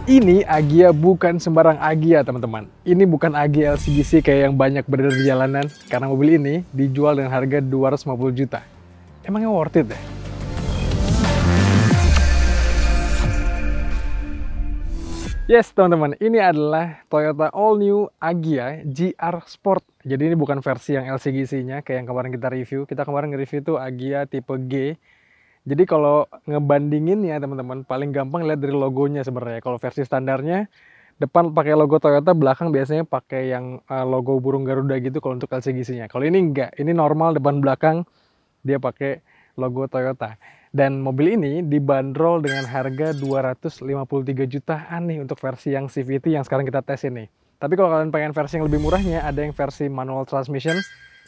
Ini Agya bukan sembarang Agya, teman-teman. Ini bukan Agya LCGC kayak yang banyak beredar di jalanan, karena mobil ini dijual dengan harga 250 juta. Emangnya worth it ya? Yes, teman-teman, ini adalah Toyota All New Agya GR Sport. Jadi ini bukan versi yang LCGC-nya kayak yang kemarin kita review. Kita kemarin nge-review tuh Agya tipe G. Jadi kalau ngebandingin ya teman-teman, paling gampang lihat dari logonya sebenarnya. Kalau versi standarnya, depan pakai logo Toyota, belakang biasanya pakai yang logo burung Garuda gitu kalau untuk LCGC-nya. Kalau ini enggak, ini normal depan belakang dia pakai logo Toyota. Dan mobil ini dibanderol dengan harga 253 jutaan nih untuk versi yang CVT yang sekarang kita tes ini. Tapi kalau kalian pengen versi yang lebih murahnya, ada yang versi manual transmission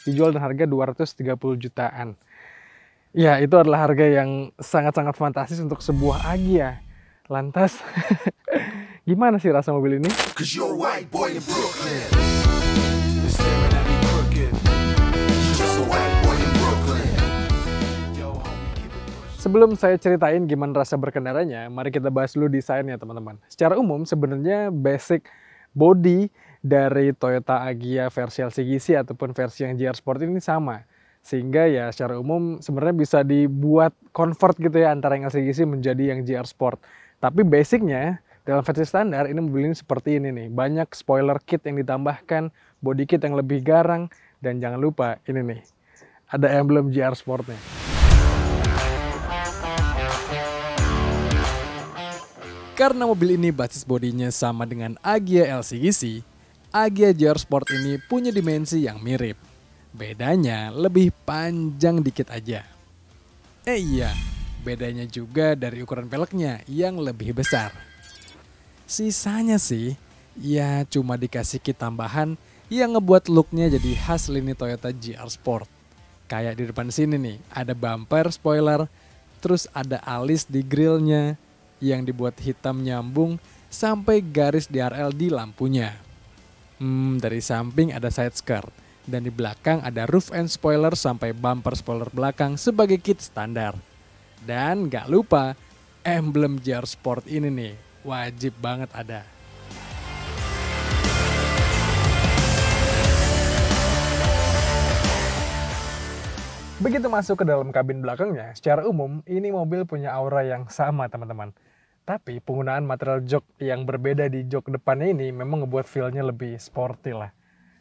dijual dengan harga 230 jutaan. Ya, itu adalah harga yang sangat-sangat fantastis untuk sebuah Agya. Lantas, gimana sih rasa mobil ini? Sebelum saya ceritain gimana rasa berkendaranya, mari kita bahas dulu desainnya teman-teman. Secara umum sebenarnya basic body dari Toyota Agya versi LCGC ataupun versi yang GR Sport ini sama. Sehingga ya secara umum sebenarnya bisa dibuat convert gitu ya antara yang LCGC menjadi yang GR Sport. Tapi basicnya dalam versi standar ini mobil ini seperti ini nih. Banyak spoiler kit yang ditambahkan, body kit yang lebih garang, dan jangan lupa ini nih, ada emblem GR Sportnya. Karena mobil ini basis bodinya sama dengan Agya LCGC, Agya GR Sport ini punya dimensi yang mirip. Bedanya lebih panjang dikit aja. Iya, bedanya juga dari ukuran peleknya yang lebih besar. Sisanya sih, ya cuma dikasih kit tambahan yang ngebuat looknya jadi khas lini Toyota GR Sport. Kayak di depan sini nih, ada bumper spoiler, terus ada alis di grillnya yang dibuat hitam nyambung sampai garis DRL di lampunya. Dari samping ada side skirt. Dan di belakang ada roof and spoiler sampai bumper spoiler belakang sebagai kit standar. Dan gak lupa, emblem GR Sport ini nih, wajib banget ada. Begitu masuk ke dalam kabin belakangnya, secara umum ini mobil punya aura yang sama teman-teman. Tapi penggunaan material jok yang berbeda di jok depannya ini memang ngebuat feel-nya lebih sporty lah.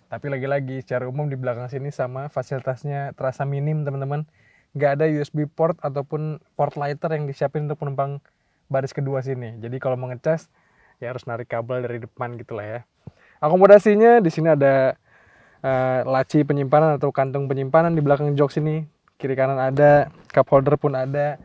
Tapi lagi-lagi secara umum di belakang sini sama fasilitasnya terasa minim teman-teman. Nggak ada USB port ataupun port lighter yang disiapin untuk penumpang baris kedua sini. Jadi kalau mau ngecas ya harus narik kabel dari depan gitu lah ya. Akomodasinya di sini ada laci penyimpanan atau kantung penyimpanan di belakang jok sini. Kiri kanan ada, cup holder pun ada.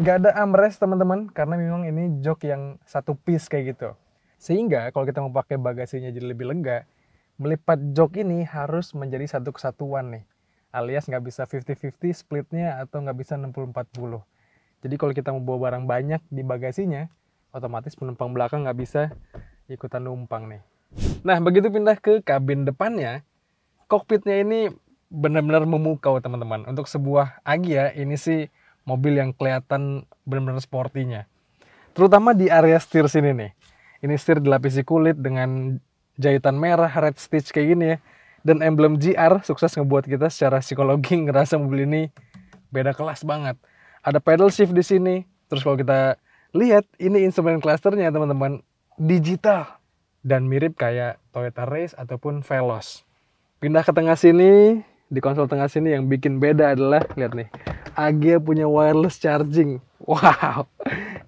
Nggak ada armrest teman-teman karena memang ini jok yang satu piece kayak gitu. Sehingga kalau kita mau pakai bagasinya jadi lebih lega, melipat jok ini harus menjadi satu kesatuan nih. Alias nggak bisa 50-50 splitnya atau nggak bisa 60-40. Jadi kalau kita mau bawa barang banyak di bagasinya, otomatis penumpang belakang nggak bisa ikutan numpang nih. Nah begitu pindah ke kabin depannya, kokpitnya ini benar-benar memukau teman-teman. Untuk sebuah Agya ini sih mobil yang kelihatan benar-benar sportinya. Terutama di area setir sini nih. Ini setir dilapisi kulit dengan jahitan merah, red stitch kayak gini ya. Dan emblem GR sukses ngebuat kita secara psikologi ngerasa mobil ini beda kelas banget. Ada pedal shift di sini. Terus kalau kita lihat, ini instrumen clusternya teman-teman digital. Dan mirip kayak Toyota Race ataupun Veloz. Pindah ke tengah sini, di konsol tengah sini yang bikin beda adalah, lihat nih, Agya punya wireless charging. Wow,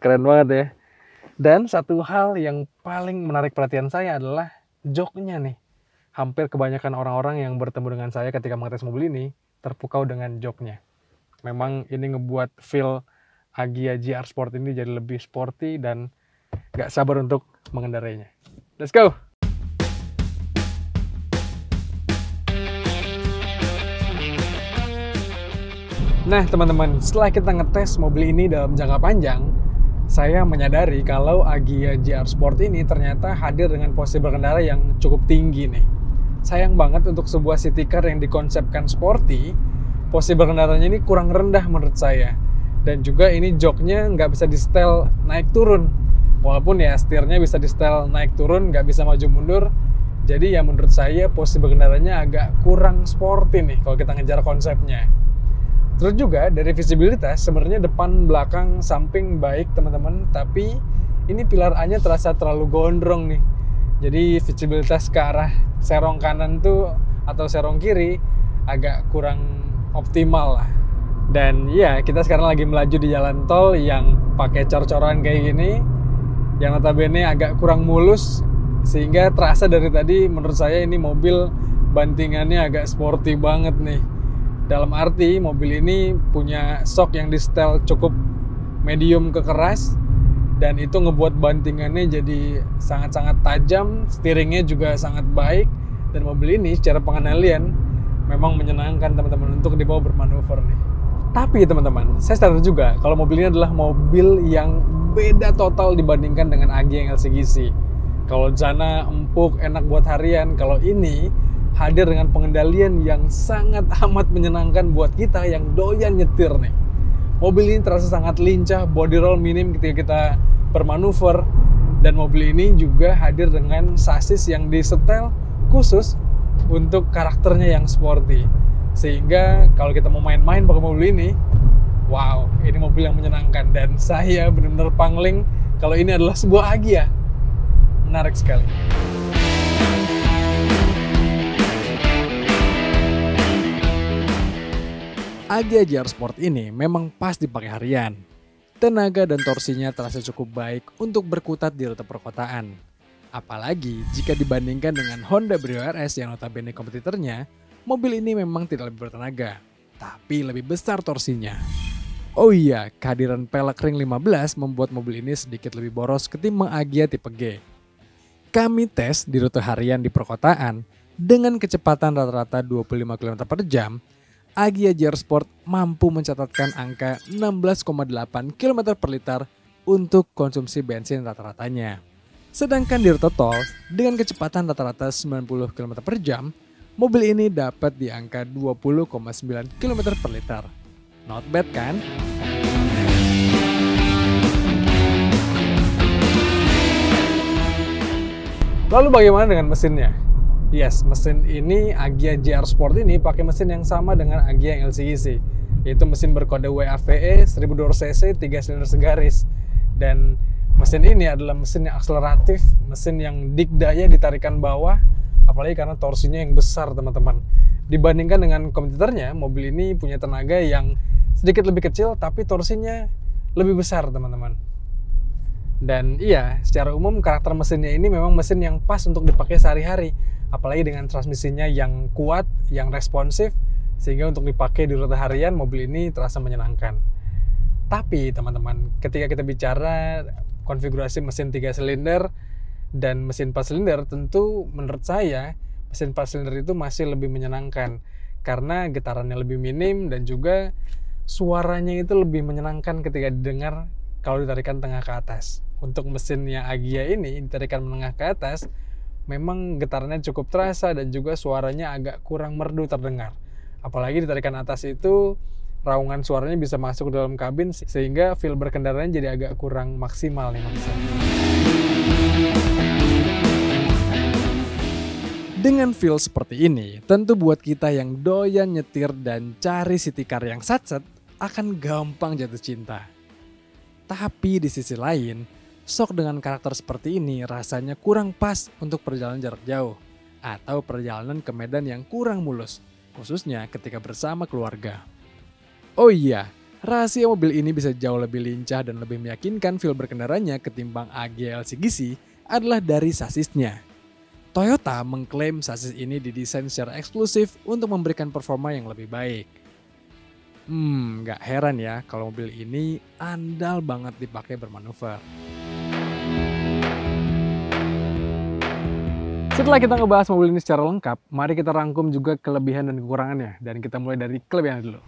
keren banget ya. Dan satu hal yang paling menarik perhatian saya adalah joknya nih. Hampir kebanyakan orang-orang yang bertemu dengan saya ketika mengetes mobil ini terpukau dengan joknya. Memang ini ngebuat feel Agya GR Sport ini jadi lebih sporty dan gak sabar untuk mengendarainya. Let's go! Nah teman-teman, setelah kita ngetes mobil ini dalam jangka panjang, saya menyadari kalau Agya GR Sport ini ternyata hadir dengan posisi berkendara yang cukup tinggi nih. Sayang banget untuk sebuah city car yang dikonsepkan sporty, posisi berkendaranya ini kurang rendah menurut saya. Dan juga ini joknya nggak bisa di setel naik turun. Walaupun ya setirnya bisa di setel naik turun, nggak bisa maju mundur. Jadi ya menurut saya posisi berkendaranya agak kurang sporty nih kalau kita ngejar konsepnya. Terus juga dari visibilitas sebenarnya depan, belakang, samping baik teman-teman, tapi ini pilar A-nya terasa terlalu gondrong nih. Jadi visibilitas ke arah serong kanan tuh atau serong kiri agak kurang optimal lah. Dan ya kita sekarang lagi melaju di jalan tol yang pakai cor-coran kayak gini, yang notabene agak kurang mulus, sehingga terasa dari tadi menurut saya ini mobil bantingannya agak sporty banget nih. Dalam arti mobil ini punya shock yang di setel cukup medium ke keras, dan itu ngebuat bantingannya jadi sangat-sangat tajam, steeringnya juga sangat baik, dan mobil ini secara pengendalian memang menyenangkan teman-teman untuk dibawa bermanuver nih. Tapi teman-teman, saya sadar juga kalau mobil ini adalah mobil yang beda total dibandingkan dengan Agya yang LCGC. Kalau Zana empuk, enak buat harian, kalau ini hadir dengan pengendalian yang sangat amat menyenangkan buat kita yang doyan nyetir nih. Mobil ini terasa sangat lincah, body roll minim ketika kita bermanuver, dan mobil ini juga hadir dengan sasis yang disetel khusus untuk karakternya yang sporty. Sehingga kalau kita mau main-main pakai mobil ini, wow, ini mobil yang menyenangkan, dan saya benar-benar pangling kalau ini adalah sebuah Agya. Menarik sekali. Agya GR Sport ini memang pas dipakai harian. Tenaga dan torsinya terasa cukup baik untuk berkutat di rute perkotaan. Apalagi jika dibandingkan dengan Honda Brio RS yang notabene kompetitornya, mobil ini memang tidak lebih bertenaga, tapi lebih besar torsinya. Oh iya, kehadiran pelek ring 15 membuat mobil ini sedikit lebih boros ketimbang Agya tipe G. Kami tes di rute harian di perkotaan dengan kecepatan rata-rata 25 km per jam, Agya GR Sport mampu mencatatkan angka 16,8 km per liter untuk konsumsi bensin rata-ratanya. Sedangkan di rute tol dengan kecepatan rata-rata 90 km per jam, mobil ini dapat di angka 20,9 km per liter. Not bad kan? Lalu bagaimana dengan mesinnya? Yes, mesin ini Agya GR Sport ini pakai mesin yang sama dengan Agya yang LCGC, yaitu mesin berkode WAVE 1200 cc 3 silinder segaris. Dan mesin ini adalah mesin yang akseleratif, mesin yang dikdaya ditarikan bawah, apalagi karena torsinya yang besar teman-teman. Dibandingkan dengan kompetitornya, mobil ini punya tenaga yang sedikit lebih kecil tapi torsinya lebih besar teman-teman. Dan iya, secara umum karakter mesinnya ini memang mesin yang pas untuk dipakai sehari-hari, apalagi dengan transmisinya yang kuat, yang responsif, sehingga untuk dipakai di rute harian mobil ini terasa menyenangkan. Tapi teman-teman, ketika kita bicara konfigurasi mesin 3 silinder dan mesin 4 silinder, tentu menurut saya mesin 4 silinder itu masih lebih menyenangkan karena getarannya lebih minim dan juga suaranya itu lebih menyenangkan ketika didengar kalau ditarikan tengah ke atas. Untuk mesinnya Agya ini ditarikan menengah ke atas, memang getarannya cukup terasa dan juga suaranya agak kurang merdu terdengar. Apalagi ditarikan atas itu raungan suaranya bisa masuk ke dalam kabin sehingga feel berkendaranya jadi agak kurang maksimal nih maksudnya. Dengan feel seperti ini, tentu buat kita yang doyan nyetir dan cari city car yang satset akan gampang jatuh cinta. Tapi di sisi lain, shock dengan karakter seperti ini rasanya kurang pas untuk perjalanan jarak jauh atau perjalanan ke medan yang kurang mulus, khususnya ketika bersama keluarga. Oh iya, rahasia mobil ini bisa jauh lebih lincah dan lebih meyakinkan feel berkendaranya ketimbang Agya LCGC adalah dari sasisnya. Toyota mengklaim sasis ini didesain secara eksklusif untuk memberikan performa yang lebih baik. Gak heran ya kalau mobil ini andal banget dipakai bermanuver. Setelah kita ngebahas mobil ini secara lengkap, mari kita rangkum juga kelebihan dan kekurangannya. Dan kita mulai dari kelebihan dulu.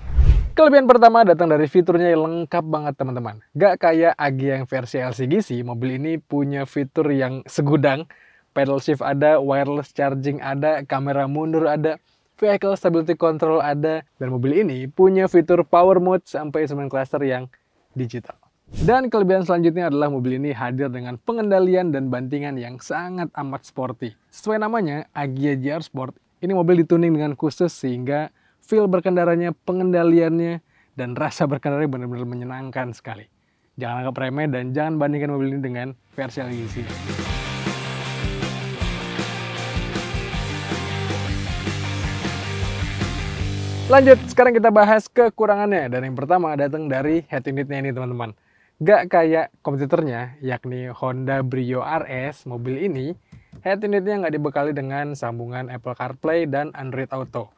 Kelebihan pertama datang dari fiturnya yang lengkap banget teman-teman. Gak kayak Agya yang versi LCGC, mobil ini punya fitur yang segudang. Pedal shift ada, wireless charging ada, kamera mundur ada, vehicle stability control ada, dan mobil ini punya fitur power mode sampai instrument cluster yang digital. Dan kelebihan selanjutnya adalah mobil ini hadir dengan pengendalian dan bantingan yang sangat amat sporty. Sesuai namanya, Agya GR Sport, ini mobil dituning dengan khusus sehingga feel berkendaranya, pengendaliannya, dan rasa berkendaranya benar-benar menyenangkan sekali. Jangan anggap remeh dan jangan bandingkan mobil ini dengan versi LGC. Lanjut, sekarang kita bahas kekurangannya. Dan yang pertama datang dari head unitnya ini teman-teman. Gak kayak kompetitornya, yakni Honda Brio RS, mobil ini, head unitnya nggak dibekali dengan sambungan Apple CarPlay dan Android Auto.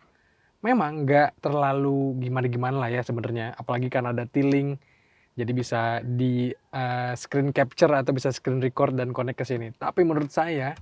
Memang nggak terlalu gimana-gimana lah ya sebenarnya, apalagi karena ada tiling, jadi bisa di screen capture atau bisa screen record dan connect ke sini. Tapi menurut saya,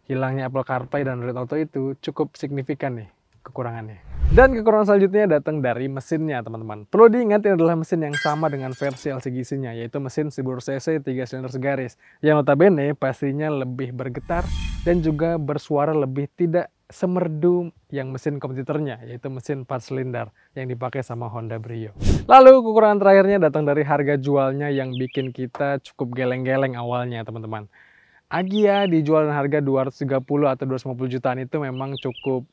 hilangnya Apple CarPlay dan Android Auto itu cukup signifikan nih kekurangannya. Dan kekurangan selanjutnya datang dari mesinnya teman-teman. Perlu diingat ini adalah mesin yang sama dengan versi LCGC-nya, yaitu mesin 1000 cc 3 silinder segaris. Yang notabene pastinya lebih bergetar dan juga bersuara lebih tidak semerdu yang mesin kompetitornya, yaitu mesin 4 silinder yang dipakai sama Honda Brio. Lalu kekurangan terakhirnya datang dari harga jualnya yang bikin kita cukup geleng-geleng awalnya teman-teman. Agya dijual dengan harga 230 atau 250 jutaan itu memang cukup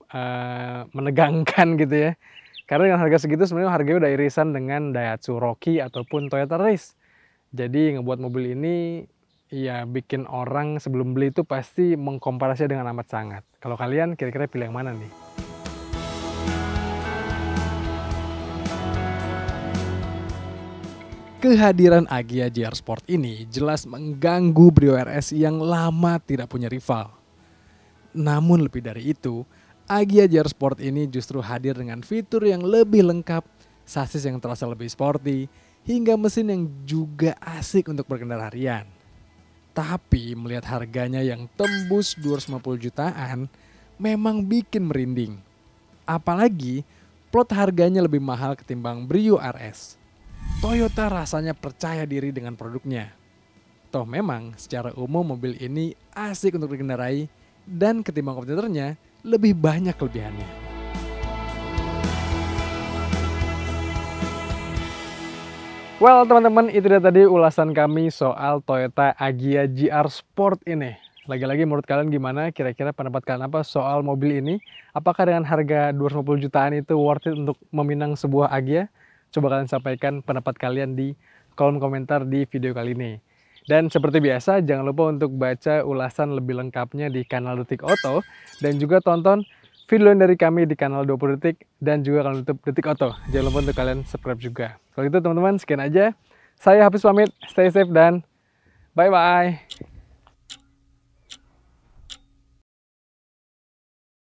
menegangkan gitu ya. Karena dengan harga segitu sebenarnya harganya udah irisan dengan Daihatsu Rocky ataupun Toyota Race. Jadi ngebuat mobil ini ya bikin orang sebelum beli itu pasti mengkomparasinya dengan amat sangat. Kalau kalian kira-kira pilih yang mana nih? Kehadiran Agya GR Sport ini jelas mengganggu Brio RS yang lama tidak punya rival. Namun lebih dari itu, Agya GR Sport ini justru hadir dengan fitur yang lebih lengkap, sasis yang terasa lebih sporty, hingga mesin yang juga asik untuk berkendara harian. Tapi melihat harganya yang tembus 250 jutaan, memang bikin merinding. Apalagi plot harganya lebih mahal ketimbang Brio RS. Toyota rasanya percaya diri dengan produknya. Toh memang secara umum mobil ini asik untuk dikendarai dan ketimbang kompetitornya lebih banyak kelebihannya. Well teman-teman, itu dia tadi ulasan kami soal Toyota Agya GR Sport ini. Lagi-lagi menurut kalian gimana? Kira-kira pendapat kalian apa soal mobil ini? Apakah dengan harga 250 jutaan itu worth it untuk meminang sebuah Agya? Coba kalian sampaikan pendapat kalian di kolom komentar di video kali ini. Dan seperti biasa, jangan lupa untuk baca ulasan lebih lengkapnya di kanal Detik Auto. Dan juga tonton video dari kami di kanal 20 Detik dan juga kanal YouTube Detik Auto. Jangan lupa untuk kalian subscribe juga. Kalau gitu teman-teman, sekian aja. Saya Hafiz pamit, stay safe dan bye-bye.